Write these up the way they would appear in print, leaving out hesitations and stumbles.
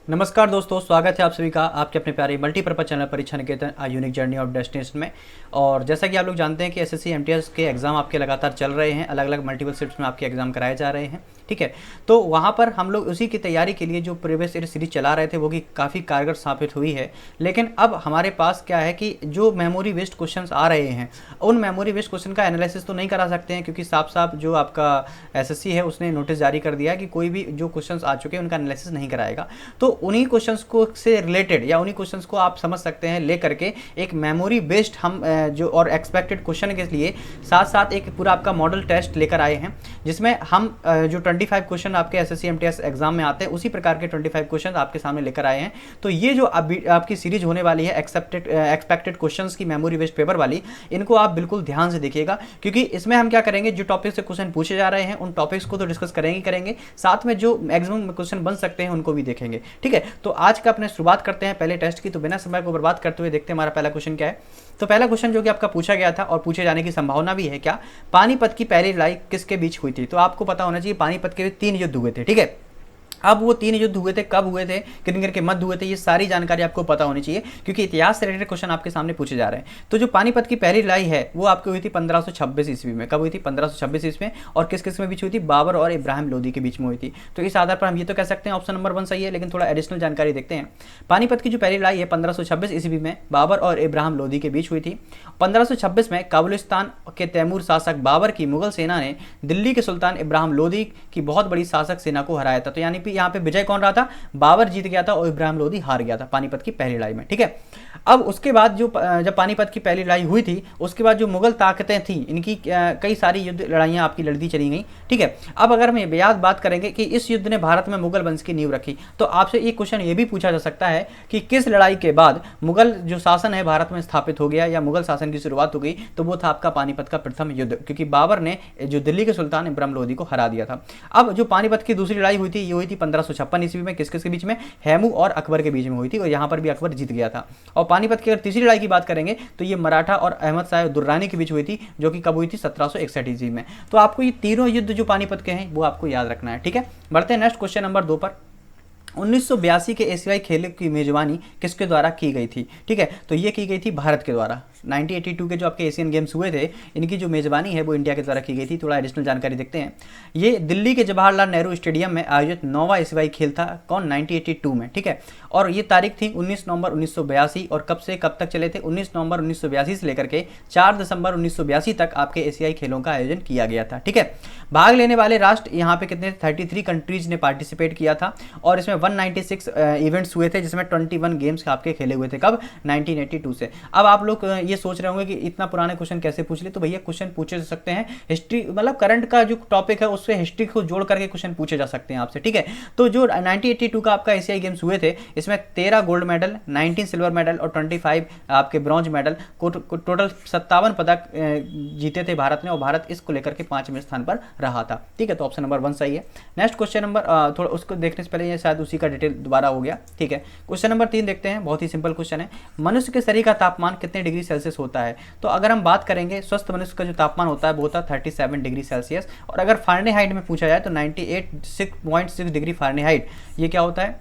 नमस्कार दोस्तों, स्वागत है आप सभी का आपके अपने प्यारे मल्टीपर्पज चैनल परीक्षा निकेतन आ यूनिक जर्नी ऑफ डेस्टिनेशन में। और जैसा कि आप लोग जानते हैं कि एसएससी एमटीएस के एग्ज़ाम आपके लगातार चल रहे हैं, अलग अलग मल्टीपल शिफ्ट्स में आपके एग्ज़ाम कराए जा रहे हैं। ठीक है, तो वहाँ पर हम लोग उसी की तैयारी के लिए जो प्रीवियस ईयर सीरीज चला रहे थे वो कि काफ़ी कारगर साबित हुई है। लेकिन अब हमारे पास क्या है कि जो मेमोरी बेस्ड क्वेश्चंस आ रहे हैं उन मेमोरी बेस्ड क्वेश्चन का एनालिसिस तो नहीं करा सकते हैं, क्योंकि साफ साफ जो आपका एसएससी है उसने नोटिस जारी कर दिया है कि कोई भी जो क्वेश्चंस आ चुके हैं उनका एनालिसिस नहीं कराएगा। तो उन्हीं क्वेश्चंस को से रिलेटेड या उन्हीं क्वेश्चंस को आप समझ सकते हैं ले करके एक मेमोरी बेस्ड हम जो और एक्सपेक्टेड क्वेश्चन के लिए साथ साथ एक पूरा आपका मॉडल टेस्ट लेकर आए हैं, जिसमें हम जो 25 क्वेश्चन आपके एसएससी एमटीएस एग्जाम में आते हैं उसी प्रकार के 25 क्वेश्चन आपके सामने लेकर आए हैं। तो ये जो आपकी सीरीज होने वाली है एक्सपेक्टेड क्वेश्चंस की मेमोरी बेस्ड पेपर वाली, इनको आप बिल्कुल ध्यान से देखिएगा, क्योंकि इसमें हम क्या करेंगे, जो टॉपिक से क्वेश्चन पूछे जा रहे हैं उन टॉपिक्स को तो डिस्कस करेंगे, साथ में जो मैक्सिमम क्वेश्चन बन सकते हैं उनको भी देखेंगे। ठीक है, तो आज का अपने शुरुआत करते हैं पहले टेस्ट की। तो बिना समय को बर्बाद करते हुए देखते हैं हमारा पहला क्वेश्चन क्या है। तो पहला क्वेश्चन जो कि आपका पूछा गया था और पूछे जाने की संभावना भी है, क्या पानीपत की पहली लड़ाई किसके बीच हुई थी। तो आपको पता होना चाहिए पानीपत के 3 युद्ध हुए थे। ठीक है, अब वो 3 युद्ध हुए थे, कब हुए थे, किन किन के मध्य हुए थे, ये सारी जानकारी आपको पता होनी चाहिए, क्योंकि इतिहास से रिलेटेड क्वेश्चन आपके सामने पूछे जा रहे हैं। तो जो पानीपत की पहली लड़ाई है वो आपकी हुई थी 1526 ईस्वी में। कब हुई थी? 1526 ईस्वी में। और किस किस में बीच हुई थी? बाबर और इब्राहिम लोदी के बीच में हुई थी। तो इस आधार पर हम ये तो कह सकते हैं ऑप्शन नंबर 1 सही है, लेकिन थोड़ा एडिशनल जानकारी देखते हैं। पानीपत की जो पहली लड़ाई है 1526 ईस्वी में बाबर और इब्राहिम लोदी के बीच हुई थी। 1526 में काबुलिस्तान के तैमूर शासक बाबर की मुगल सेना ने दिल्ली के सुल्तान इब्राहिम लोदी की बहुत बड़ी शासक सेना को हराया था। तो यानी कि यहाँ पे विजय कौन रहा था? बाबर जीत गया था और इब्राहिम लोदी हार गया था पानीपत की पहली लड़ाई में। ठीक है, अब उसके बाद जब पानीपत की पहली लड़ाई हुई थी उसके बाद जो मुगल ताकतें थी इनकी कई सारी युद्ध लड़ाइयाँ आपकी लड़ती चली गई। ठीक है, अब अगर हम बेयाद बात करेंगे कि इस युद्ध ने भारत में मुगल वंश की नींव रखी, तो आपसे एक क्वेश्चन ये भी पूछा जा सकता है कि किस लड़ाई के बाद मुगल जो शासन है भारत में स्थापित हो गया या मुगल शासन की शुरुआत हो गई। तो वो था आपका पानीपत का प्रथम युद्ध, क्योंकि बाबर ने जो दिल्ली के सुल्तान इब्राहिम लोदी को हरा दिया था। अब जो पानीपत की दूसरी लड़ाई हुई थी ये हुई थी 1556 ईस्वी में। किस किस के बीच में? हैमू और अकबर के बीच में हुई थी, और यहाँ पर भी अकबर जीत गया था। और पानीपत की अगर तीसरी लड़ाई की बात करेंगे तो ये मराठा और अहमद शाह दुर्रानी के बीच हुई थी, जो कि कब हुई थी? 1761 ईस्वी में। तो आपको ये तीनों युद्ध जो पानीपत के हैं वो आपको याद रखना है। ठीक है, बढ़ते हैं नेक्स्ट क्वेश्चन नंबर 2 पर। 1982 के एशियाई खेलों की मेजबानी किसके द्वारा की गई थी? ठीक है, तो ये की गई थी भारत के द्वारा। 1982 के जो आपके एशियन गेम्स हुए थे इनकी जो मेजबानी है वो इंडिया के द्वारा की गई थी। थोड़ा एडिशनल जानकारी देखते हैं। ये दिल्ली के जवाहरलाल नेहरू स्टेडियम में आयोजित 9वां एशियाई खेल था। कौन? 1982 में। ठीक है, और ये तारीख थी 19 नवंबर 1982। और कब से कब तक चले थे? 19 नवंबर 1982 से लेकर के 4 दिसंबर 1982 तक आपके एशियाई खेलों का आयोजन किया गया था। ठीक है, भाग लेने वाले राष्ट्र यहाँ पे कितने? 33 कंट्रीज ने पार्टिसिपेट किया था, और इसमें 196 इवेंट्स हुए थे, जिसमें 21 गेम्स आपके खेले हुए थे। कब? 1982 से। अब आप लोग ये सोच रहे होंगे कि इतना पुराने क्वेश्चन कैसे पूछ ले। तो भैया क्वेश्चन पूछे जा सकते हैं हिस्ट्री, मतलब करंट का जो टॉपिक है उससे हिस्ट्री को जोड़ करके क्वेश्चन पूछे जा सकते हैं आपसे। ठीक है, तो जो 1982 का आपका एशियाई गेम्स हुए थे इसमें 13 गोल्ड मेडल, 19 सिल्वर मेडल और 25 आपके ब्रॉन्ज मेडल को टोटल 57 पदक जीते थे भारत ने, और भारत इसको लेकर के 5वें स्थान पर रहा था। ठीक है, तो ऑप्शन नंबर 1 सही है। नेक्स्ट क्वेश्चन नंबर थोड़ा उसको देखने से पहले ये शायद उसी का डिटेल दोबारा हो गया। ठीक है, क्वेश्चन नंबर 3 देखते हैं। बहुत ही सिंपल क्वेश्चन है। मनुष्य के शरीर का तापमान कितने डिग्री सेल्सियस होता है? तो अगर हम बात करेंगे स्वस्थ मनुष्य का जो तापमान होता है वो होता है 37 डिग्री सेल्सियस, और अगर फारेनहाइट में पूछा जाए तो 98.6 डिग्री फारेनहाइट ये क्या होता है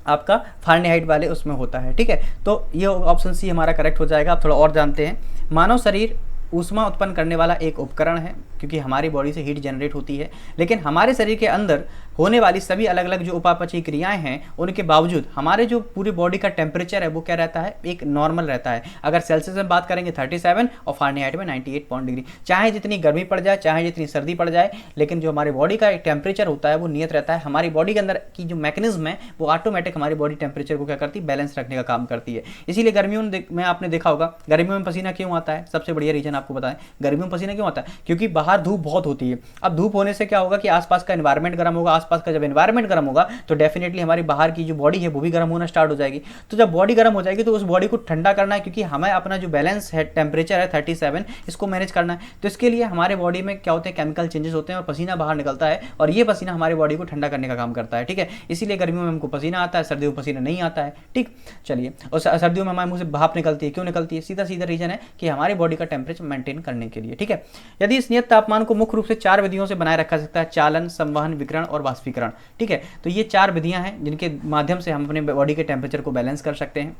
आपका फारेनहाइट वाले उसमें होता है। ठीक है, तो ये ऑप्शन सी हमारा करेक्ट हो जाएगा। आप थोड़ा और जानते हैं। मानव शरीर ऊष्मा उत्पन्न करने वाला एक उपकरण है, क्योंकि हमारी बॉडी से हीट जनरेट होती है, लेकिन हमारे शरीर के अंदर होने वाली सभी अलग अलग जो उपापचयी क्रियाएं हैं उनके बावजूद हमारे जो पूरी बॉडी का टेम्परेचर है वो क्या रहता है? एक नॉर्मल रहता है। अगर सेल्सियस में बात करेंगे 37 और फारेनहाइट में 98 डिग्री। चाहे जितनी गर्मी पड़ जाए, चाहे जितनी सर्दी पड़ जाए, लेकिन जो हमारी बॉडी का एक टेम्परेचर होता है वो नियत रहता है। हमारी बॉडी के अंदर की जो मैकेनिज्म है वो ऑटोमेटिक हमारी बॉडी टेम्परेचर को क्या करती है? बैलेंस रखने का काम करती है। इसीलिए गर्मियों में आपने देखा होगा, गर्मियों में पसीना क्यों आता है? सबसे बढ़िया रीजन आपको बताएं, गर्मियों में पसीना क्यों आता है? क्योंकि बाहर धूप बहुत होती है। अब धूप होने से क्या होगा कि आसपास का एनवायरमेंट गर्म होगा। आसपास का जब एनवायरमेंट गर्म होगा तो डेफिनेटली हमारी बाहर की जो बॉडी है वो भी गर्म होना स्टार्ट हो जाएगी। तो जब बॉडी गर्म हो जाएगी तो उस बॉडी को ठंडा करना है, क्योंकि हमें अपना जो बैलेंस है टेम्परेचर है 37 इसको मैनेज करना है। तो इसके लिए हमारे बॉडी में क्या होते हैं? केमिकल चेंजेस होते हैं और पसीना बाहर निकलता है, और ये पसीना हमारी बॉडी को ठंडा करने का काम करता है। ठीक है, इसीलिए गर्मियों में हमको पसीना आता है, सर्दियों में पसीना नहीं आता है। ठीक, चलिए, और सर्दियों में हमारे मुंह से भाप निकलती है। क्यों निकलती है? सीधा सीधा रीजन है कि हमारी बॉडी का टेम्परेचर मेंटेन करने के लिए। ठीक है, यदि इस नियत तापमान को मुख्य रूप से 4 विधियों से बनाए रखा जा सकता है: चालन, संवहन, विकिरण और वाष्पीकरण। ठीक है, तो ये 4 विधियां हैं जिनके माध्यम से हम अपने बॉडी के टेम्परेचर को बैलेंस कर सकते हैं।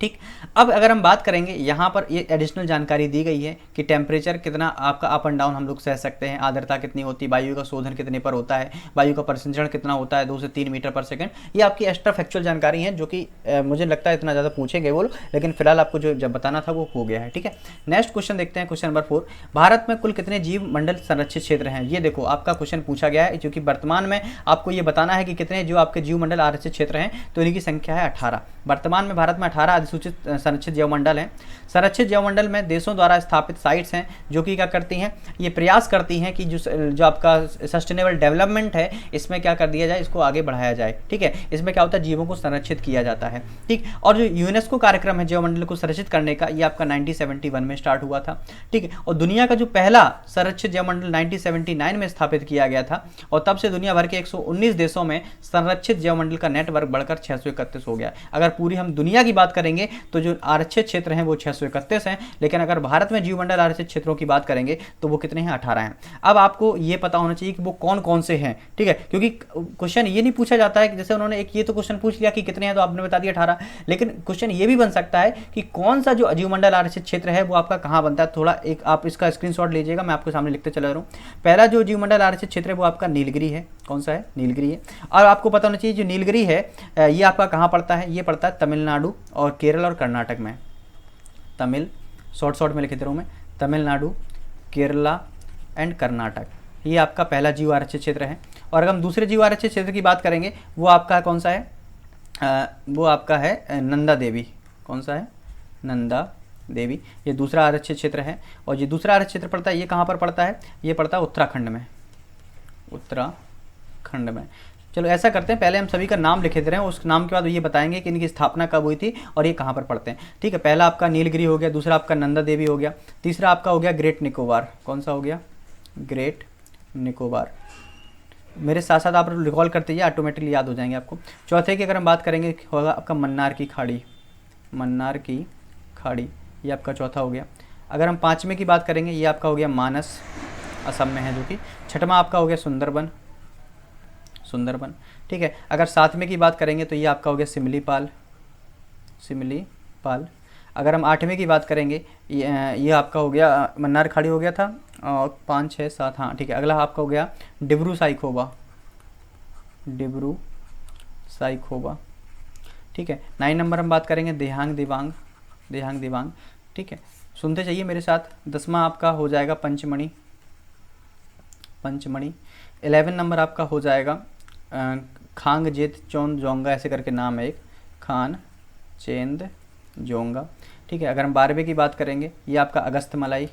ठीक, अब अगर हम बात करेंगे, यहाँ पर ये एडिशनल जानकारी दी गई है कि टेम्परेचर कितना आपका अप एंड डाउन हम लोग सह सकते हैं, आर्द्रता कितनी होती है, वायु का शोधन कितने पर होता है, वायु का परिसंचरण कितना होता है 2 से 3 मीटर पर सेकंड। ये आपकी एक्स्ट्रा फैक्चुअल जानकारी है जो कि मुझे लगता है इतना ज़्यादा पूछेंगे वो लोग, लेकिन फिलहाल आपको जो जब बताना था वो हो गया है। ठीक है, नेक्स्ट क्वेश्चन देखते हैं, क्वेश्चन नंबर 4, भारत में कुल कितने जीव मंडल संरक्षित क्षेत्र हैं। ये देखो आपका क्वेश्चन पूछा गया है, क्योंकि वर्तमान में आपको ये बताना है कि कितने जो आपके जीव मंडल आरक्षित क्षेत्र हैं, तो इनकी संख्या है 18। वर्तमान में भारत में 18 अधिसूचित संरक्षित जैवमंडल हैं। संरक्षित जैवमंडल में देशों द्वारा स्थापित साइट्स हैं जो कि क्या करती हैं, ये प्रयास करती हैं कि जो आपका सस्टेनेबल डेवलपमेंट है इसमें क्या कर दिया जाए, इसको आगे बढ़ाया जाए। ठीक है, इसमें क्या होता है, जीवों को संरक्षित किया जाता है। ठीक, और जो यूनेस्को कार्यक्रम है जैवमंडल को संरक्षित करने का, ये आपका 1971 में स्टार्ट हुआ था। ठीक है, और दुनिया का जो पहला संरक्षित जैवमंडल 1979 में स्थापित किया गया था, और तब से दुनिया भर के 119 देशों में संरक्षित जैवमंडल का नेटवर्क बढ़कर 631 हो गया। अगर पूरी हम दुनिया की बात करेंगे तो जो आरक्षित क्षेत्र हैं वो 631 हैं, लेकिन अगर भारत में जीवमंडल आरक्षित क्षेत्रों की बात करेंगे तो वो कितने हैं, 18 हैं। अब आपको ये पता होना चाहिए कि वो कौन कौन से हैं। ठीक है, क्योंकि क्वेश्चन ये नहीं पूछा जाता है कि जैसे उन्होंने एक ये तो क्वेश्चन पूछ लिया कि कितने हैं, तो आपने बता दिया 18, लेकिन क्वेश्चन ये भी बन सकता है कि कौन सा जो जीवमंडल आरक्षित क्षेत्र है वो आपका कहाँ बनता है। थोड़ा एक आप इसका स्क्रीनशॉट लीजिएगा, मैं आपके सामने लिखते चला रहा हूँ। पहला जो जीवमंडल आरक्षित क्षेत्र है वो आपका नीलगिरी है। कौन सा है, नीलगिरी है। और आपको पता होना चाहिए जो नीलगिरी है ये आपका कहाँ पड़ता है, ये पड़ता है तमिलनाडु और केरल और कर्नाटक में। शॉर्ट में लिख दे रहा हूँ मैं, तमिलनाडु, केरला एंड कर्नाटक, ये आपका पहला जीव आरक्षित क्षेत्र है। और अगर हम दूसरे जीव आरक्षित क्षेत्र की बात करेंगे वो आपका कौन सा है, वो आपका है नंदा देवी। कौन सा है, नंदा देवी, ये दूसरा आरक्षित क्षेत्र है। और ये दूसरा आरक्षित क्षेत्र पड़ता है, ये कहाँ पर पड़ता है, ये पड़ता है उत्तराखंड में। उत्तराखंड में। चलो ऐसा करते हैं, पहले हम सभी का नाम लिखे दे रहे हैं, उस नाम के बाद ये बताएंगे कि इनकी स्थापना कब हुई थी और ये कहाँ पर पढ़ते हैं। ठीक है, पहला आपका नीलगिरी हो गया, दूसरा आपका नंदा देवी हो गया, तीसरा आपका हो गया ग्रेट निकोबार। कौन सा हो गया, ग्रेट निकोबार। मेरे साथ साथ आप रिकॉल करते जाइए, ऑटोमेटिकली याद हो जाएंगे आपको। चौथे की अगर हम बात करेंगे होगा आपका मन्नार की खाड़ी। मन्नार की खाड़ी, ये आपका चौथा हो गया। अगर हम पाँचवें की बात करेंगे, ये आपका हो गया मानस, असम में है जो कि। छठवां आपका हो गया सुंदरबन। ठीक है, अगर सातवें की बात करेंगे तो ये आपका हो गया सिमलीपाल। अगर हम आठवें की बात करेंगे, ये आपका हो गया मन्नार खाड़ी हो गया था, और 5, 6, 7, हाँ ठीक है। अगला आपका हो गया डिब्रू साइखोवा। ठीक है, 9 नंबर हम बात करेंगे देहांग दिबांग। ठीक है, सुनते चाहिए मेरे साथ। 10वां आपका हो जाएगा पंचमणि। 11 नंबर आपका हो जाएगा खांग जेत चोंद जोंगा, ऐसे करके नाम है एक, खान चेंद जोंगा। ठीक है, अगर हम 12वें की बात करेंगे, ये आपका अगस्त मलाई।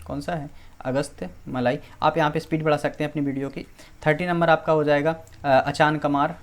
कौन सा है, अगस्त मलाई। आप यहाँ पे स्पीड बढ़ा सकते हैं अपनी वीडियो की। 30 नंबर आपका हो जाएगा अचान कमार।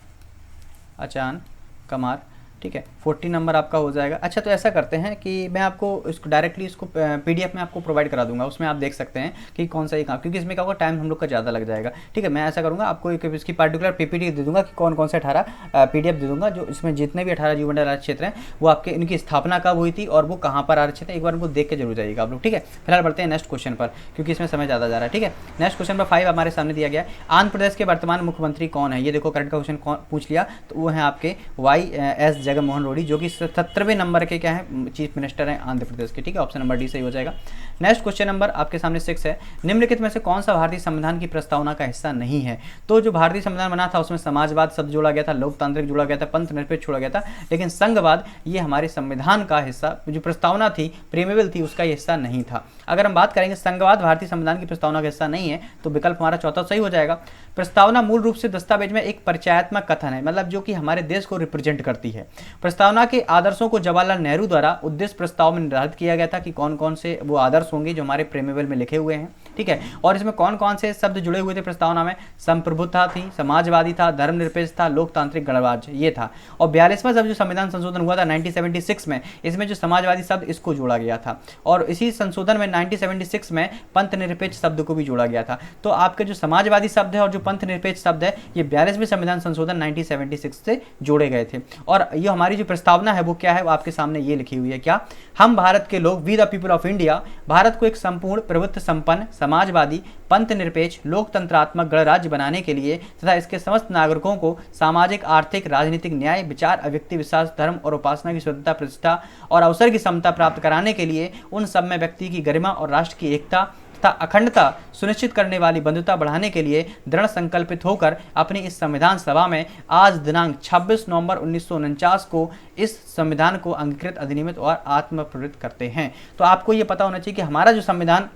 ठीक है, 40 नंबर आपका हो जाएगा। अच्छा, तो ऐसा करते हैं कि मैं आपको इसको डायरेक्टली इसको PDF में आपको प्रोवाइड करा दूंगा, उसमें आप देख सकते हैं कि कौन सा ये काम, क्योंकि इसमें क्या होगा, टाइम हम लोग का ज़्यादा लग जाएगा। ठीक है, मैं ऐसा करूँगा, आपको एक इसकी पार्टिकुलर PPT दे दूँगा कि कौन कौन से 18 PDF दे दूँगा, जो इसमें जितने भी 18 जीवमंडल आरक्षित क्षेत्र हैं वो आपके इनकी स्थापना कब हुई थी और वो कहाँ पर आरक्षित है, एक बार उनको देख के जरूर जाइएगा आप लोग। ठीक है, फिलहाल बढ़ते हैं नेक्स्ट क्वेश्चन पर, क्योंकि इसमें समय ज़्यादा जा रहा है। ठीक है, नेक्स्ट क्वेश्चन नंबर 5 हमारे सामने दिया गया है, आंध्र प्रदेश के वर्तमान मुख्यमंत्री कौन है। ये देखो करंट का क्वेश्चन पूछ लिया, तो वो है आपके YS जगनमोहन रेड्डी, जो कि 17वें नंबर के क्या है, चीफ मिनिस्टर हैं आंध्र प्रदेश के। ठीक है, ऑप्शन नंबर डी सही हो जाएगा। नेक्स्ट क्वेश्चन नंबर आपके सामने 6 है, निम्नलिखित में से कौन सा भारतीय संविधान की प्रस्तावना का हिस्सा नहीं है। तो जो भारतीय संविधान बना था उसमें समाजवाद शब्द जोड़ा गया था, लोकतांत्रिक जोड़ा गया था, पंथ निरपेक्ष छोड़ा गया था, लेकिन संघवाद ये हमारे संविधान का हिस्सा, जो प्रस्तावना थी प्रीमेबल थी, उसका हिस्सा नहीं था। अगर हम बात करेंगे संघवाद भारतीय संविधान की प्रस्तावना का हिस्सा नहीं है, तो विकल्प हमारा चौथा सही हो जाएगा। प्रस्तावना मूल रूप से दस्तावेज में एक परिचयात्मक कथन है, मतलब जो कि हमारे देश को रिप्रेजेंट करती है। प्रस्तावना के आदर्शों को जवाहरलाल नेहरू द्वारा उद्देश्य प्रस्ताव में निर्धारित किया गया था कि कौन कौन से वो आदर्श होंगे जो हमारे प्रेमेबल में लिखे हुए हैं। ठीक है, और इसमें कौन कौन से शब्द जुड़े हुए थे प्रस्तावना में, संप्रभुता थी, समाजवादी था, धर्मनिरपेक्ष था, लोकतांत्रिक गणराज्य ये था। और 42वां जब जो संविधान संशोधन हुआ था 1976 में, इसमें जो समाजवादी शब्द इसको जोड़ा गया था, और इसी संशोधन में 1976 में पंथ निरपेक्ष शब्द को भी जोड़ा गया था। तो आपके जो समाजवादी शब्द है और जो पंथ निरपेक्ष शब्द है, ये 42वें संविधान संशोधन 1976 से जोड़े गए थे। और ये हमारी जो प्रस्तावना है वो क्या है, वो आपके सामने ये लिखी हुई है, क्या, हम भारत के लोग, we the people of India, Bharat को एक संपूर्ण प्रभुत्व संपन्न समाजवादी, पंथ निरपेक्ष, लोकतंत्रात्मक गणराज्य बनाने के लिए तथा इसके समस्त नागरिकों को सामाजिक, आर्थिक, राजनीतिक न्याय, विचार, अभिव्यक्ति, विश्वास, धर्म और उपासना की स्वतंत्रता, प्रतिष्ठा और अवसर की समता प्राप्त कराने के लिए उन सब में व्यक्ति की गरिमा और राष्ट्र की एकता तथा अखंडता सुनिश्चित करने वाली बंधुता बढ़ाने के लिए दृढ़ संकल्पित होकर अपनी इस संविधान सभा में आज दिनांक 26 नवंबर 1949 को इस संविधान को अंगीकृत, अधिनियमित और आत्मप्रवृत्त करते हैं। तो आपको ये पता होना चाहिए कि हमारा जो संविधान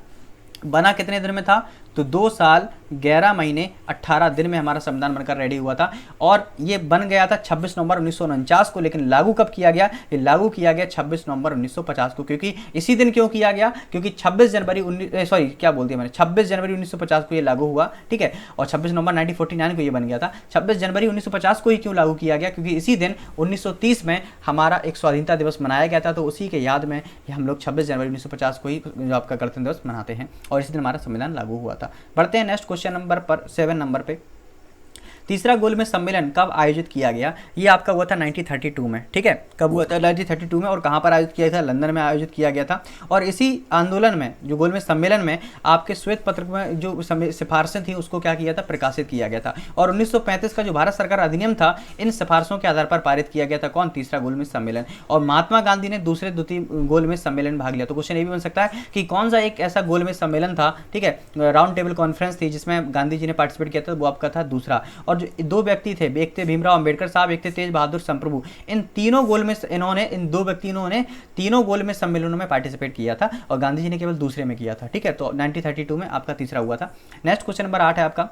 बना कितने दिन में था, तो 2 साल 11 महीने 18 दिन में हमारा संविधान बनकर रेडी हुआ था और ये बन गया था 26 नवंबर 1949 को। लेकिन लागू कब किया गया? ये लागू किया गया 26 नवंबर 1950 को। क्योंकि इसी दिन क्यों किया गया? क्योंकि 26 जनवरी 1950 को ये लागू हुआ, ठीक है। और 26 नवंबर 1949 को ये बन गया था। 26 जनवरी 1950 को ही क्यों लागू किया गया? क्योंकि इसी दिन 1930 में हमारा एक स्वाधीनता दिवस मनाया गया था, तो उसी के याद में हम लोग 26 जनवरी 1950 को ही जो आपका गणतंत्र दिवस मनाते हैं और इसी दिन हमारा संविधान लागू हुआ था। बढ़ते हैं नेक्स्ट क्वेश्चन नंबर पर 7 नंबर पे। तीसरा गोलमेज सम्मेलन कब आयोजित किया गया? ये आपका हुआ था 1932 में, ठीक है। कब हुआ था? 1932 में। और कहाँ पर आयोजित किया था? लंदन में आयोजित किया गया था। और इसी आंदोलन में, जो गोलमेज सम्मेलन में आपके श्वेत पत्र में जो सिफारिशें थी उसको क्या किया था? प्रकाशित किया गया था। और 1935 का जो भारत सरकार अधिनियम था, इन सिफारिशों के आधार पर पारित किया गया था। कौन? तीसरा गोलमेज सम्मेलन। और महात्मा गांधी ने दूसरे गोलमेज सम्मेलन में भाग लिया। तो क्वेश्चन ये भी बन सकता है कि कौन सा एक ऐसा गोलमेज सम्मेलन था, ठीक है, राउंड टेबल कॉन्फ्रेंस थी जिसमें गांधी जी ने पार्टिसिपेट किया था, वो आपका था दूसरा। और जो 2 व्यक्ति थे, एक थे भीमराव अंबेडकर साहब, एक थे तेज बहादुर संप्रभु। इन तीनों दो व्यक्तियों ने तीनों गोलमेज सम्मेलनों में पार्टिसिपेट किया था और गांधी जी ने केवल दूसरे में किया था, ठीक है। तो 1932 में आपका तीसरा हुआ था। नेक्स्ट क्वेश्चन नंबर 8 है आपका,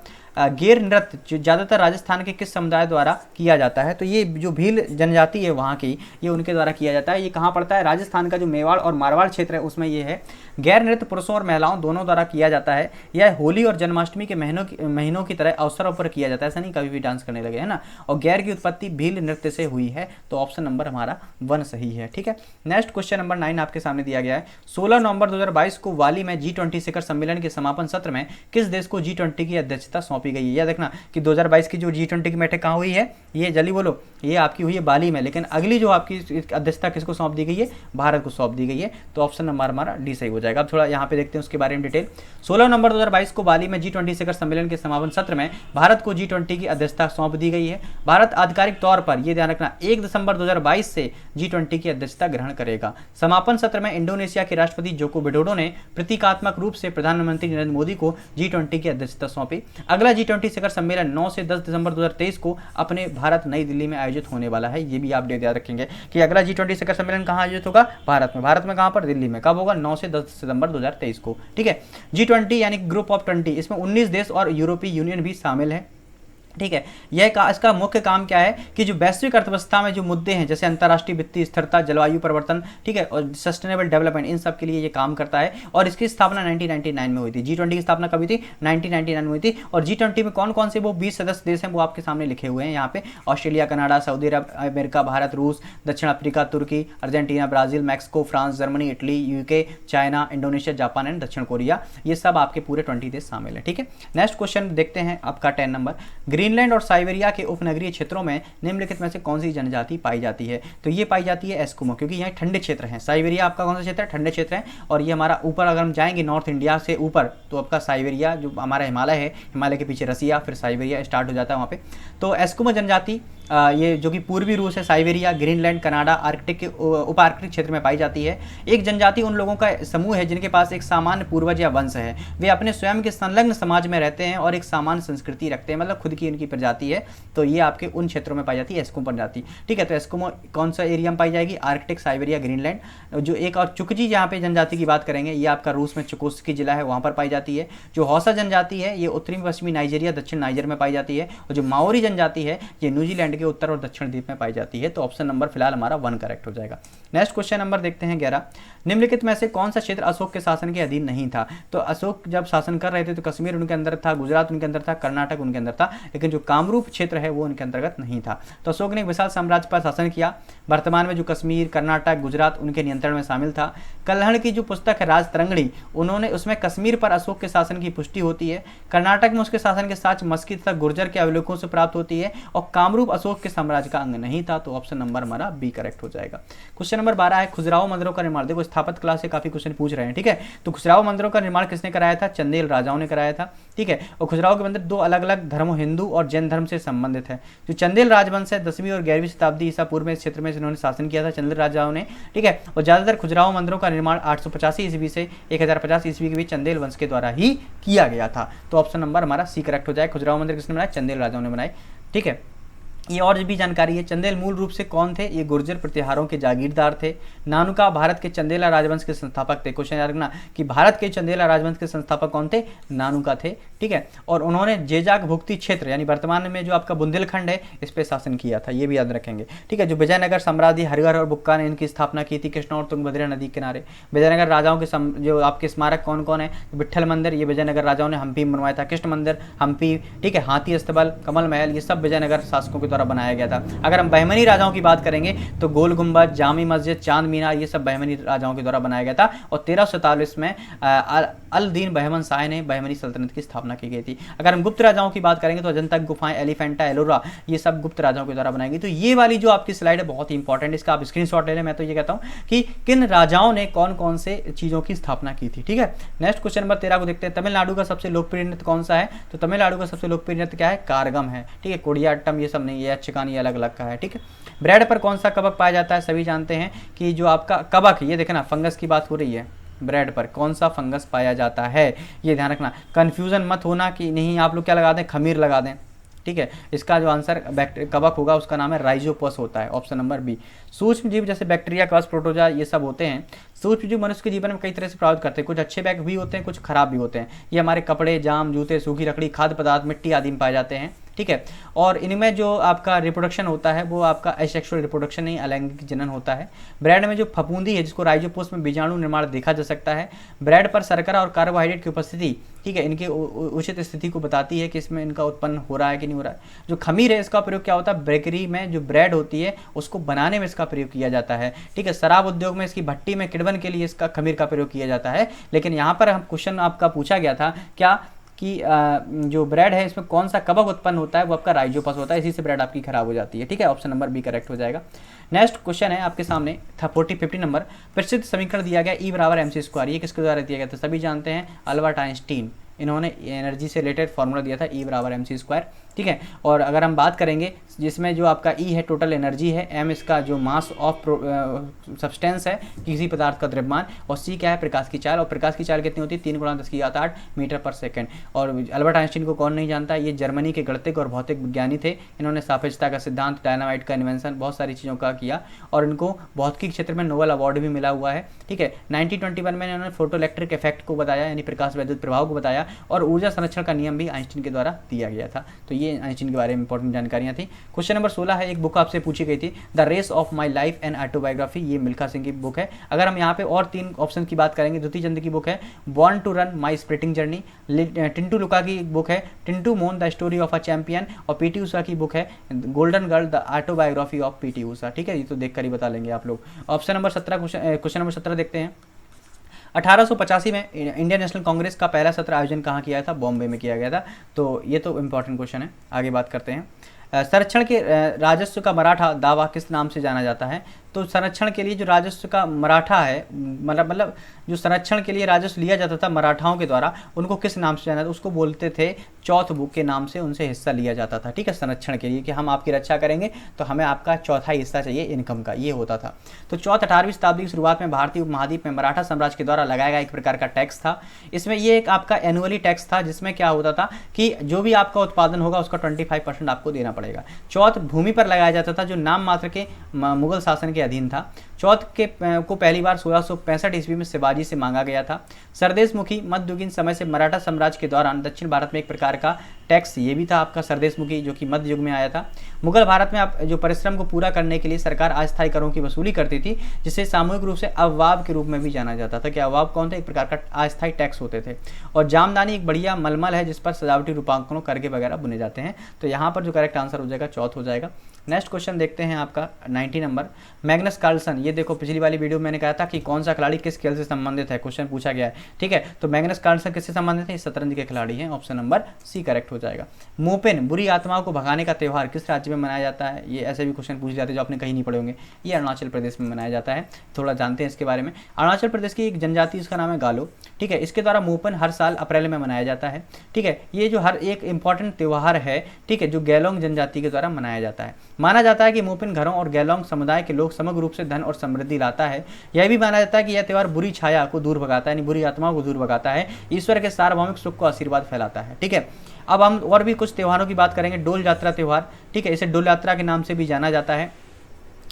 गेर नृत्य जो ज्यादातर राजस्थान के किस समुदाय द्वारा किया जाता है? तो ये जो भील जनजाति है वहाँ की, ये उनके द्वारा किया जाता है। ये कहाँ पड़ता है? राजस्थान का जो मेवाड़ और मारवाड़ क्षेत्र है उसमें ये है। गैर नृत्य पुरुषों और महिलाओं दोनों द्वारा किया जाता है। यह होली और जन्माष्टमी के महीनों की तरह अवसरों पर किया जाता है, ऐसा नहीं कभी भी डांस करने लगे, है ना। और गैर की उत्पत्ति भील नृत्य से हुई है। तो ऑप्शन नंबर हमारा 1 सही है, ठीक है। नेक्स्ट क्वेश्चन नंबर 9 आपके सामने दिया गया है। 16 नवंबर 2022 को वाली में G20 शिखर सम्मेलन के समापन सत्र में किस देश को G20 की अध्यक्षता सौंपी गई है? यह देखना कि 2022 की जो G20 की बैठक कहाँ हुई है, ये जल्दी बोलो, ये आपकी हुई है बाली में। लेकिन अगली जो आपकी अध्यक्षता किसको सौंप दी गई है? भारत को सौंप दी गई है। तो ऑप्शन नंबर हमारा डी सही हो जाएगा। अब थोड़ा यहाँ पे देखते हैं उसके बारे में डिटेल। 16 नवंबर 2022 को बाली में G20 शिखर सम्मेलन के समापन सत्र में भारत को G20 की अध्यक्षता सौंप दी गई है। भारत आधिकारिक तौर पर, यह ध्यान रखना, 1 दिसंबर 2022 से G20 की अध्यक्षता ग्रहण करेगा। समापन सत्र में इंडोनेशिया के राष्ट्रपति जोको विडोडो ने प्रतीकात्मक रूप से प्रधानमंत्री नरेंद्र मोदी को G20 की अध्यक्षता सौंपी। अगला G20 शिखर सम्मेलन 9 से 10 दिसंबर 2023 को अपने भारत नई दिल्ली में आयोजित होने वाला है। ये भी आप याद रखेंगे कि अगला G20 शिखर सम्मेलन कहाँ आयोजित होगा? भारत में। भारत में कहाँ पर? दिल्ली में। कब होगा? 9 से 10 सितंबर 2023 को, ठीक है। G20 यानी ग्रुप ऑफ 20, इसमें 19 देश और यूरोपीय यूनियन भी शामिल है, ठीक है। इसका मुख्य काम क्या है कि जो वैश्विक अर्थव्यवस्था में जो मुद्दे हैं, जैसे अंतर्राष्ट्रीय वित्तीय स्थिरता, जलवायु परिवर्तन, ठीक है, और सस्टेनेबल डेवलपमेंट, इन सब के लिए ये काम करता है। और इसकी स्थापना 1999 में हुई थी। G20 की स्थापना कभी थी? 1999 में हुई थी। और G20 में कौन कौन से वो 20 सदस्य देश हैं वो आपके सामने लिखे हुए हैं यहाँ पे। Australia, Canada, Saudi Arab, America, Bharat, रूस, दक्षिण Africa, Turkey, Argentina, Brazil, Mexico, France, Germany, Italy, UK, China, Indonesia, Japan and दक्षिण कोरिया। ये सब आपके पूरे 20 देश शामिल है, ठीक है। नेक्स्ट क्वेश्चन देखते हैं आपका 10 नंबर। ग्रीनलैंड और साइबेरिया के उपनगरीय क्षेत्रों में निम्नलिखित में से कौन सी जनजाति पाई जाती है? तो ये पाई जाती है एस्किमो, क्योंकि यहाँ ठंडे क्षेत्र हैं। साइबेरिया आपका कौन सा क्षेत्र है? ठंडे क्षेत्र है। और ये हमारा ऊपर अगर हम जाएंगे नॉर्थ इंडिया से ऊपर, तो आपका साइबेरिया जो हमारा हिमालय है, हिमालय के पीछे रसिया, फिर साइबेरिया स्टार्ट हो जाता है वहाँ पे। तो एस्किमो जनजाति ये जो कि पूर्वी रूस है, साइबेरिया, ग्रीनलैंड, कनाडा, आर्कटिक के उप आर्कटिक क्षेत्र में पाई जाती है। एक जनजाति उन लोगों का समूह है जिनके पास एक सामान्य पूर्वज या वंश है। वे अपने स्वयं के संलग्न समाज में रहते हैं और एक सामान्य संस्कृति रखते हैं, मतलब खुद की उनकी प्रजाति है। तो ये आपके उन क्षेत्रों में पाई जाती है एस्किमो प्रजाति, ठीक है। तो एस्किमो कौन सा एरिया में पाई जाएगी? Arctic, Siberia, Greenland. जो एक और चुकजी जहाँ पे जनजाति की बात करेंगे, ये आपका रूस में चुकोस्की जिला है, वहाँ पर पाई जाती है। जो हौसा जनजाति है ये उत्तरी पश्चिमी नाइजीरिया, दक्षिण नाइजर में पाई जाती है। और जो माओरी जनजाति है ये न्यूजीलैंड के उत्तर और दक्षिण द्वीप में पाई जाती है। तो ऑप्शन नंबर फिलहाल हमारा 1 करेक्ट हो जाएगा। नेक्स्ट क्वेश्चन नंबर देखते हैं 11। निम्नलिखित में से कौन सा क्षेत्र अशोक के शासन के अधीन नहीं था? तो अशोक जब शासन कर रहे थे तो कश्मीर उनके अंदर था, गुजरात उनके अंदर था, कर्नाटक उनके अंदर था, लेकिन जो कामरूप क्षेत्र है वो उनके अंतर्गत नहीं था। तो अशोक ने विशाल साम्राज्य पर शासन किया। वर्तमान में जो कश्मीर, कर्नाटक, गुजरात उनके नियंत्रण में शामिल था। कल्हण की जो पुस्तक है राजतरंगिणी, उन्होंने उसमें कश्मीर पर अशोक के शासन की पुष्टि होती है। कर्नाटक में उसके शासन के साथ मस्की तथा गुर्जर के अवलोकनों से प्राप्त होती है। और कामरूप अशोक के साम्राज्य का अंग नहीं था, तो ऑप्शन नंबर हमारा बी करेक्ट हो जाएगा। क्वेश्चन नंबर 12 है खजुराहो मंदिरों का निर्माण, देखो स्थापत्य कला से काफी क्वेश्चन पूछ रहे हैं, ठीक है। तो खजुराहो मंदिरों का निर्माण किसने कराया था? चंदेल राजाओं ने कराया था, ठीक है। और खजुराहो के मंदिर दो अलग अलग धर्मों, हिंदू और जैन धर्म से संबंधित है। जो चंदेल राजवंश है 10वीं और 11वीं शताब्दी ईसा पूर्व में इस क्षेत्र में इन्होंने शासन किया था, चंदेल राजाओं ने, ठीक है। और ज्यादातर खजुराहो मंदिरों का निर्माण 885 ईस्वी से 1050 ईस्वी के बीच चंदेल वंश के द्वारा ही किया गया था। तो ऑप्शन नंबर हमारा सी करेक्ट हो जाए। खजुराहो मंदिर किसने बनाया? चंदेल राजाओं ने बनाए, ठीक है। ये और भी जानकारी है। चंदेल मूल रूप से कौन थे? ये गुर्जर प्रतिहारों के जागीरदार थे। नानुका भारत के चंदेला राजवंश के संस्थापक थे। क्वेश्चन याद रखना कि भारत के चंदेला राजवंश के संस्थापक कौन थे? नानुका थे, ठीक है। और उन्होंने जेजाक भुक्ति क्षेत्र यानी वर्तमान में जो आपका बुंदेलखंड है इस पर शासन किया था, ये भी याद रखेंगे, ठीक है। जो विजयनगर साम्राज्य हरिहर और बुक्का ने इनकी स्थापना की थी कृष्णा और तुंगभद्रा नदी के किनारे। विजयनगर राजाओं के जो आपके स्मारक कौन कौन है? विट्ठल मंदिर, ये विजयनगर राजाओं ने हम्पी में बनवाया था। कृष्ण मंदिर हम्पी, ठीक है। हाथी अस्तबल, कमल महल, ये सब विजयनगर शासकों के द्वारा बनाया गया था। अगर हम बहमनी राजाओं की बात करेंगे तो गोल गुंबद, जामी मस्जिद, चांद मीनार, ये सब बहमनी राजाओं के द्वारा बनाया गया था। और 1347 में अल दीन बहमन शाह ने बहमनी सल्तनत की स्थापना की गई थी। अगर हम गुप्त राजाओं की बात करेंगे तो अजंता गुफाएं, एलिफेंटा, एलोरा, ये सब गुप्त राजाओं के द्वारा बनाई गई। तो ये वाली जो आपकी स्लाइड है बहुत ही इंपॉर्टेंट, इसका आप स्क्रीनशॉट ले लें। मैं तो ये कहता हूं कि किन राजाओं ने कौन कौन से चीजों की स्थापना की थी, ठीक है। नेक्स्ट क्वेश्चन नंबर 13 को देखते हैं। तमिलनाडु का सबसे लोकप्रिय नृत्य कौन सा है? तो तमिलनाडु का सबसे लोकप्रिय नृत्य क्या है? कारगम है, ठीक है। कोडियाट्टम ये सब नहीं, ये यक्षगान ये अलग अलग का है, ठीक है। ब्रेड पर कौन सा कवक पाया जाता है? सभी जानते हैं कि जो आपका कवक, ये देखना फंगस की बात हो रही है, ब्रेड पर कौन सा फंगस पाया जाता है, ये ध्यान रखना। कंफ्यूजन मत होना कि नहीं आप लोग क्या लगा दें, खमीर लगा दें, ठीक है। इसका जो आंसर कवक होगा उसका नाम है राइजोपस होता है, ऑप्शन नंबर बी। सूक्ष्म जीव जैसे बैक्टीरिया, कवच, प्रोटोजा ये सब होते हैं। सूक्ष्म जीव मनुष्य के जीवन में कई तरह से प्रभावित करते हैं, कुछ अच्छे बैग भी होते हैं, कुछ खराब भी होते हैं। ये हमारे कपड़े, जाम, जूते, सूखी लकड़ी, खाद्य पदार्थ, मिट्टी आदि में पाए जाते हैं, ठीक है। और इनमें जो आपका रिप्रोडक्शन होता है वो आपका एसेक्सुअल रिप्रोडक्शन नहीं, अलैंगिक जनन होता है। ब्रेड में जो फफूंदी है जिसको राइजोपोस में बीजाणु निर्माण देखा जा सकता है। ब्रेड पर शर्करा और कार्बोहाइड्रेट की उपस्थिति, ठीक है, इनकी उचित स्थिति को बताती है कि इसमें इनका उत्पन्न हो रहा है कि नहीं हो रहा है। जो खमीर है इसका प्रयोग क्या होता है? बेकरी में जो ब्रेड होती है उसको बनाने में इसका प्रयोग किया जाता है, ठीक है। शराब उद्योग में इसकी भट्टी में किड़वन के लिए इसका खमीर का प्रयोग किया जाता है। लेकिन यहाँ पर हम क्वेश्चन आपका पूछा गया था क्या कि जो ब्रेड है इसमें कौन सा कवक उत्पन्न होता है? वो आपका राइजोपस होता है, इसी से ब्रेड आपकी खराब हो जाती है, ठीक है। ऑप्शन नंबर बी करेक्ट हो जाएगा। नेक्स्ट क्वेश्चन है आपके सामने 50 नंबर। प्रसिद्ध समीकरण दिया गया E बराबर MC स्क्वायर, ये किसके द्वारा दिया गया था? सभी जानते हैं अल्बर्ट आइंस्टीन, इन्होंने एनर्जी से रिलेटेड फॉर्मूला दिया था E बराबर MC स्क्वायर, ठीक है। और अगर हम बात करेंगे जिसमें जो आपका E है टोटल एनर्जी है, M इसका जो मास ऑफ सब्सटेंस है किसी पदार्थ का द्रव्यमान, और C क्या है? प्रकाश की चाल। और प्रकाश की चाल कितनी होती है? 3 × 10⁸ मीटर पर सेकंड। और अल्बर्ट आइंस्टीन को कौन नहीं जानता? ये जर्मनी के गणितज्ञ और भौतिक विज्ञानी थे। इन्होंने सापेक्षता का सिद्धांत, डायनामाइट का इन्वेंशन, बहुत सारी चीज़ों का किया और इनको भौतिकी क्षेत्र में नोबेल अवार्ड भी मिला हुआ है, ठीक है। 1921 में इन्होंने फोटो इलेक्ट्रिक इफेक्ट को बताया, यानी प्रकाश वैद्युत प्रभाव को बताया, और ऊर्जा संरक्षण का नियम भी आइंस्टीन के द्वारा दिया गया था। तो ये आइंस्टीन के बारे में इंपॉर्टेंट जानकारियां थी। क्वेश्चन नंबर 16 है, एक बुक आपसे पूछी गई थी, the race of my life and autobiography, ये मिल्खा सिंह की बुक है। अगर हम यहाँ पे और 3 ऑप्शन की बात करेंगे, द्वितीय चंद की बुक है born to run my sprinting journey, Tintu Luka की बुक है Tintu Mon the story of a champion, और पीटी उषा की बुक है golden girl the autobiography of PT Usha, ठीक है। ये तो देखकर ही बता लेंगे आप लोग। ऑप्शन नंबर 17, क्वेश्चन नंबर 17 देखते हैं। 1885 में इंडियन नेशनल कांग्रेस का पहला सत्र आयोजन कहाँ किया था? बॉम्बे में किया गया था। तो ये तो इंपॉर्टेंट क्वेश्चन है, आगे बात करते हैं। संरक्षण के राजस्व का मराठा दावा किस नाम से जाना जाता है? तो संरक्षण के लिए जो राजस्व का मराठा है, मतलब जो संरक्षण के लिए राजस्व लिया जाता था मराठाओं के द्वारा, उनको किस नाम से जाना था? उसको बोलते थे चौथ बुक के नाम से उनसे हिस्सा लिया जाता था, ठीक है। संरक्षण के लिए कि हम आपकी रक्षा करेंगे तो हमें आपका चौथा हिस्सा चाहिए इनकम का, ये होता था। तो 18वीं शताब्दी की शुरुआत में भारतीय उपमहाद्वीप में मराठा साम्राज्य के द्वारा लगाया गया एक प्रकार का टैक्स था। इसमें ये एक आपका एनुअली टैक्स था, जिसमें क्या होता था कि जो भी आपका उत्पादन होगा उसका 25% आपको देना पड़ेगा। चौथ भूमि पर लगाया जाता था जो नाम मात्र के मुगल शासन के अधीन था। चौथ को पहली बार 1665 ईस्वी में शिवाजी से मांगा गया था। सरदेशमुखी मध्ययुगीन समय से मराठा साम्राज्य के दौरान दक्षिण भारत में एक प्रकार का टैक्स ये भी था आपका सरदेशमुखी, जो कि मध्य युग में आया था। मुगल भारत में आप जो परिश्रम को पूरा करने के लिए सरकार अस्थायी करों की वसूली करती थी, जिसे सामूहिक रूप से अववाब के रूप में भी जाना जाता था। कि अववाब कौन थे? एक प्रकार का अस्थायी टैक्स होते थे। और जामदानी एक बढ़िया मलमल है जिस पर सजावटी रूपांकनों करके वगैरह बुने जाते हैं। तो यहाँ पर जो करेक्ट आंसर हो जाएगा चौथ हो जाएगा। नेक्स्ट क्वेश्चन देखते हैं आपका 90 नंबर। मैग्नस कार्लसन, ये देखो पिछली वाली वीडियो में मैंने कहा था कि कौन सा खिलाड़ी किस खेल से संबंधित है, क्वेश्चन पूछा गया है, ठीक है। तो मैग्नस कार्लसन किससे संबंधित है, शतरंज के खिलाड़ी हैं, ऑप्शन नंबर सी करेक्ट हो जाएगा। मोपेन, बुरी आत्माओं को भगाने का त्यौहार किस राज्य में मनाया जाता है, ये ऐसे भी क्वेश्चन पूछ जाते हैं जो आपने कहीं नहीं पढ़े होंगे। ये अरुणाचल प्रदेश में मनाया जाता है, थोड़ा जानते हैं इसके बारे में। अरुणाचल प्रदेश की एक जनजाति, इसका नाम है गालो, ठीक है। इसके द्वारा मोपेन हर साल अप्रैल में मनाया जाता है, ठीक है। ये जो हर एक इंपॉर्टेंट त्यौहार है, ठीक है, जो गैलोंग जनजाति के द्वारा मनाया जाता है। माना जाता है कि मोपिन घरों और गैलोंग समुदाय के लोग समग्र रूप से धन और समृद्धि लाता है। यह भी माना जाता है कि यह त्यौहार बुरी छाया को दूर भगाता है, यानी बुरी आत्माओं को दूर भगाता है, ईश्वर के सार्वभौमिक सुख को आशीर्वाद फैलाता है, ठीक है। अब हम और भी कुछ त्योहारों की बात करेंगे। डोल यात्रा त्यौहार, ठीक है, इसे डोल यात्रा के नाम से भी जाना जाता है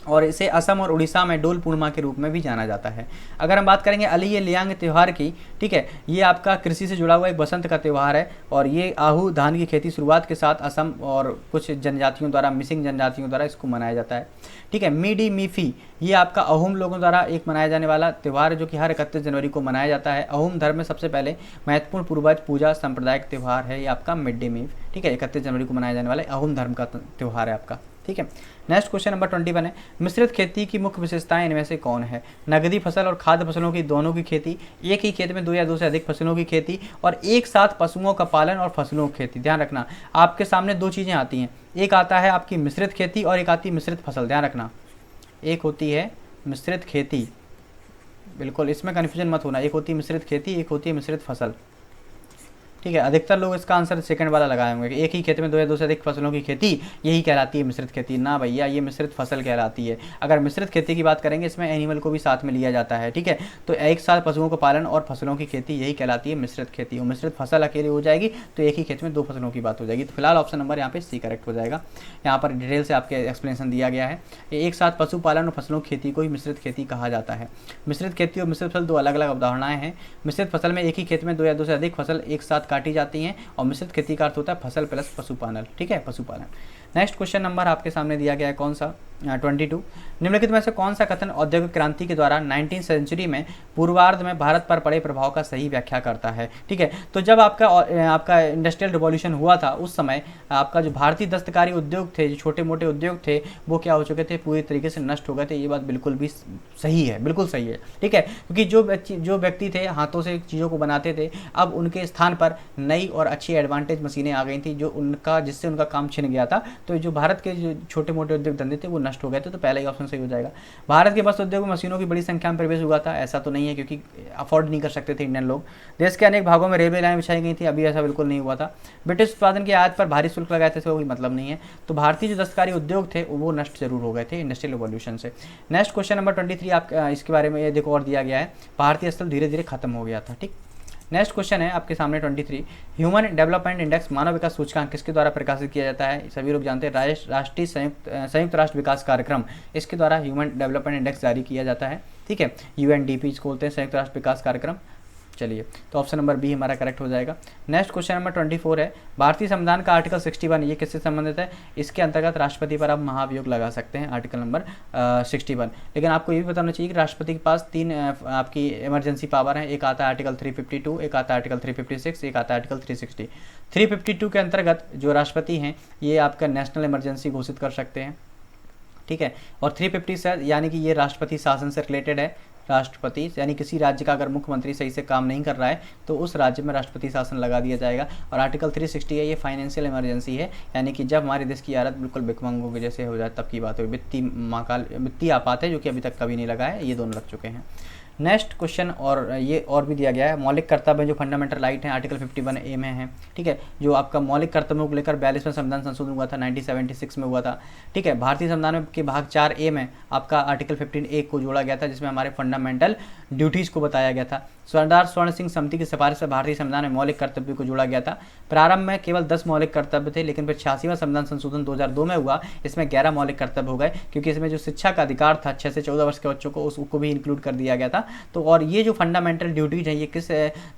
और इसे असम और उड़ीसा में डोल पूर्णिमा के रूप में भी जाना जाता है। अगर हम बात करेंगे अली लियांग त्यौहार की, ठीक है, ये आपका कृषि से जुड़ा हुआ एक बसंत का त्यौहार है और ये आहू धान की खेती शुरुआत के साथ असम और कुछ जनजातियों द्वारा, मिसिंग जनजातियों द्वारा इसको मनाया जाता है, ठीक है। मीडी मीफी, ये आपका अहोम लोगों द्वारा एक मनाया जाने वाला त्यौहार है जो कि हर 31 जनवरी को मनाया जाता है। अहोम धर्म में सबसे पहले महत्वपूर्ण पूर्वज पूजा सांप्रदायिक त्यौहार है ये आपका मिड डे मील, ठीक है, 31 जनवरी को मनाया जाने वाला अहोम धर्म का त्यौहार है आपका, ठीक है। नेक्स्ट क्वेश्चन नंबर 21 है, मिश्रित खेती की मुख्य विशेषताएं इनमें से कौन है। नगदी फसल और खाद्य फसलों की दोनों की खेती, एक ही खेत में दो या दो से अधिक फसलों की खेती और एक साथ पशुओं का पालन और फसलों की खेती। ध्यान रखना आपके सामने दो चीज़ें आती हैं, एक आता है आपकी मिश्रित खेती और एक आती है मिश्रित फसल। ध्यान रखना, एक होती है मिश्रित खेती, बिल्कुल इसमें कन्फ्यूजन मत होना, एक होती है मिश्रित खेती, एक होती है मिश्रित फसल, ठीक है। अधिकतर लोग इसका आंसर सेकंड वाला लगाए होंगे कि एक ही खेत में दो या दो से अधिक फसलों की खेती, यही कहलाती है मिश्रित खेती। ना भैया, ये मिश्रित फसल कहलाती है। अगर मिश्रित खेती की बात करेंगे इसमें एनिमल को भी साथ में लिया जाता है, ठीक है। तो एक साथ पशुओं का पालन और फसलों की खेती, यही कहलाती है मिश्रित खेती। और मिश्रित फसल अकेली हो जाएगी तो एक ही खेत में दो फसलों की बात हो जाएगी। तो फिलहाल ऑप्शन नंबर यहाँ पे सी करेक्ट हो जाएगा। यहाँ पर डिटेल से आपके एक्सप्लेनेशन दिया गया है। एक साथ पशुपालन और फसलों की खेती को ही मिश्रित खेती कहा जाता है। मिश्रित खेती और मिश्रित फसल दो अलग अलग अवधारणाएं हैं। मिश्रित फसल में एक ही खेत में दो या दो से अधिक फसल एक साथ काटी जाती हैं और मिश्रित खेती का अर्थ होता है फसल प्लस पशुपालन, ठीक है, पशुपालन। नेक्स्ट क्वेश्चन नंबर आपके सामने दिया गया है कौन सा, 22। निम्नलिखित में से कौन सा कथन औद्योगिक क्रांति के द्वारा 19वीं सेंचुरी में पूर्वार्ध में भारत पर पड़े प्रभाव का सही व्याख्या करता है, ठीक है। तो जब आपका इंडस्ट्रियल रिवॉल्यूशन हुआ था उस समय आपका जो भारतीय दस्तकारी उद्योग थे, जो छोटे मोटे उद्योग थे, वो क्या हो चुके थे, पूरी तरीके से नष्ट हो गए थे। ये बात बिल्कुल भी सही है, बिल्कुल सही है, ठीक है। क्योंकि जो व्यक्ति थे हाथों से चीज़ों को बनाते थे, अब उनके स्थान पर नई और अच्छी एडवांटेज मशीनें आ गई थी जिससे उनका काम छिन गया था। तो जो भारत के जो छोटे मोटे उद्योग धंधे थे वो नष्ट हो गए थे। तो पहला ही ऑप्शन सही हो जाएगा। भारत के वस्त्र उद्योग में मशीनों की बड़ी संख्या में प्रवेश हुआ था, ऐसा तो नहीं है क्योंकि अफोर्ड नहीं कर सकते थे इंडियन लोग। देश के अनेक भागों में रेलवे लाइन बिछाई गई थी, अभी ऐसा बिल्कुल नहीं हुआ था। ब्रिटिश उत्पादन की आयात पर भारी शुल्क लगाए थे, कोई मतलब नहीं है। तो भारतीय जो दस्तकारी उद्योग थे वो नष्ट जरूर हो गए थे इंडस्ट्रियल रिवॉल्यूशन से। नेक्स्ट क्वेश्चन नंबर 23 आप इसके बारे में ये देखो और दिया गया है, भारतीय स्थल धीरे धीरे खत्म हो गया था, ठीक। नेक्स्ट क्वेश्चन है आपके सामने 23, ह्यूमन डेवलपमेंट इंडेक्स मानव विकास सूचकांक किसके द्वारा प्रकाशित किया जाता है। सभी लोग जानते हैं राष्ट्रीय संयुक्त राष्ट्र विकास कार्यक्रम, इसके द्वारा ह्यूमन डेवलपमेंट इंडेक्स जारी किया जाता है, ठीक है। UNDP इसको बोलते हैं, संयुक्त राष्ट्र विकास कार्यक्रम। चलिए, तो ऑप्शन नंबर बी हमारा करेक्ट हो जाएगा। नेक्स्ट क्वेश्चन नंबर 24 है, भारतीय संविधान का आर्टिकल 61 ये किससे संबंधित है। इसके अंतर्गत राष्ट्रपति पर आप महाभियोग लगा सकते हैं, आर्टिकल नंबर 61। लेकिन आपको ये भी बताना चाहिए कि राष्ट्रपति के पास 3 आपकी इमरजेंसी पावर है। एक आता है आर्टिकल 352, एक आता है आर्टिकल 356, एक आता है आर्टिकल 360। 352 के अंतर्गत जो राष्ट्रपति हैं ये आपका नेशनल इमरजेंसी घोषित कर सकते हैं, ठीक है। और 350 यानी कि ये राष्ट्रपति शासन से रिलेटेड है। राष्ट्रपति यानी किसी राज्य का अगर मुख्यमंत्री सही से काम नहीं कर रहा है तो उस राज्य में राष्ट्रपति शासन लगा दिया जाएगा। और आर्टिकल 360 है, ये फाइनेंशियल इमरजेंसी है, यानी कि जब हमारे देश की हालत बिल्कुल भिखमंगों के जैसे हो जाए तब की बात हो। वित्तीय आपात है जो कि अभी तक कभी नहीं लगा है, ये दोनों लग चुके हैं। नेक्स्ट क्वेश्चन और ये और भी दिया गया है, मौलिक कर्तव्य जो फंडामेंटल राइट है आर्टिकल 51A में है, ठीक है। जो आपका मौलिक कर्तव्यों को लेकर 42वां संविधान संशोधन हुआ था, 1976 में हुआ था, ठीक है। भारतीय संविधान के भाग 4A में आपका आर्टिकल 15A को जोड़ा गया था जिसमें हमारे फंडामेंटल ड्यूटीज़ को बताया गया था। सरदार स्वर्ण सिंह समिति की सिफारिश से भारतीय संविधान में मौलिक कर्तव्य को जोड़ा गया था। प्रारंभ में केवल 10 मौलिक कर्तव्य थे, लेकिन फिर 86वां संविधान संशोधन 2002 में हुआ, इसमें 11 मौलिक कर्तव्य हो गए, क्योंकि इसमें जो शिक्षा का अधिकार था 6 से 14 वर्ष के बच्चों को उसको भी इंक्लूड कर दिया गया था। तो और ये जो फंडामेंटल ड्यूटीज हैं ये किस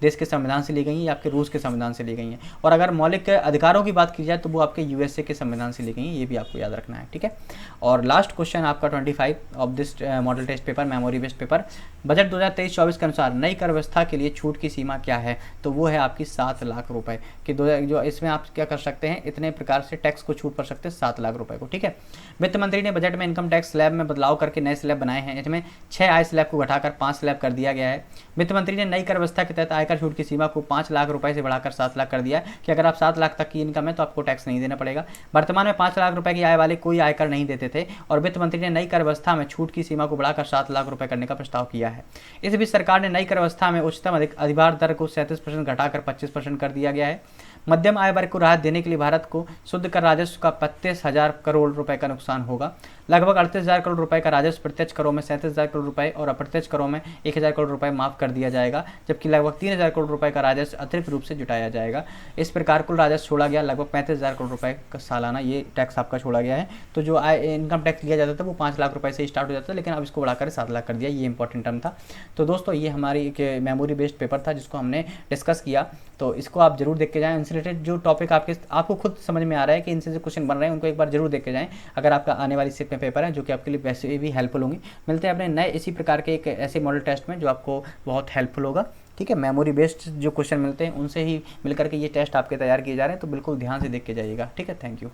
देश के संविधान से ली गई हैं? ये आपके रूस के संविधान से ली गई हैं। और अगर मौलिक अधिकारों की बात की जाए तो वो आपके यूएसए के संविधान से ली गई हैं, ये भी आपको याद रखना है, ठीक है। और लास्ट क्वेश्चन आपका 25 of this model test paper, memory based paper, budget 2023-24 के अनुसार नई कर व्यवस्था के लिए छूट की सीमा क्या है? तो वो है आपकी 7 लाख रुपए कि जो इसमें आप क्या कर सकते हैं, इतने प्रकार से टैक्स को छूट पड़ सकते हैं 7 लाख रुपए को, ठीक है। वित्त मंत्री ने बजट में इनकम टैक्स स्लैब में बदलाव करके नए स्लैब बनाए हैं। इसमें 6 आय स्लैब को घटाकर 5 स्लैब कर दिया गया है। वित्त मंत्री ने नई कर व्यवस्था के तहत आयकर छूट की सीमा को 5 लाख रुपए से बढ़ाकर 7 लाख कर दिया है कि अगर आप 7 लाख तक की इनकम है तो आपको टैक्स नहीं देना पड़ेगा। वर्तमान में 5 लाख रुपए की आय वाले कोई आयकर नहीं देते थे और वित्त मंत्री ने नई कर व्यवस्था में छूट की सीमा को बढ़ाकर 7 लाख रुपए करने का प्रस्ताव किया है। इस बीच सरकार ने नई कर व्यवस्था में उच्चतम अधिभार दर को 37% घटाकर 25% कर दिया गया है। मध्यम आय वर्ग को राहत देने के लिए भारत को शुद्ध कर राजस्व का 35,000 करोड़ रुपए का नुकसान होगा। लगभग 38,000 करोड़ रुपए का राजस्व प्रत्यक्ष करों में 37,000 करोड़ रुपए और अप्रत्यक्ष करों में 1,000 करोड़ रुपए माफ कर दिया जाएगा, जबकि लगभग 3,000 करोड़ रुपए का राजस्व अतिरिक्त रूप से जुटाया जाएगा। इस प्रकार कुल राजस्व छोड़ा गया लगभग 35,000 करोड़ रुपए का सालाना ये टैक्स आपका छोड़ा गया है। तो जो इनकम टैक्स लिया जाता था वो 5 लाख रुपए से स्टार्ट हो जाता था, लेकिन अब इसको बढ़ाकर 7 लाख कर दिया। ये इंपॉर्टेंट टर्म था। तो दोस्तों ये हमारी एक मेमोरी बेस्ड पेपर था जिसको हमने डिस्कस किया, तो इसको आप जरूर देख के जाएं। इनसे रिलेटेड जो टॉपिक आपको खुद समझ में आ रहा है कि इनसे जो क्वेश्चन बन रहे हैं उनको एक बार जरूर देख के जाएं, अगर आपका आने वाली सेट में पेपर है, जो कि आपके लिए वैसे भी हेल्पफुल होंगी। मिलते हैं अपने नए इसी प्रकार के एक ऐसे मॉडल टेस्ट में जो आपको बहुत हेल्पफुल होगा, ठीक है। मेमोरी बेस्ड जो क्वेश्चन मिलते हैं उनसे ही मिलकर के ये टेस्ट आपके तैयार किए जा रहे हैं, तो बिल्कुल ध्यान से देख के जाइएगा, ठीक है। Thank you.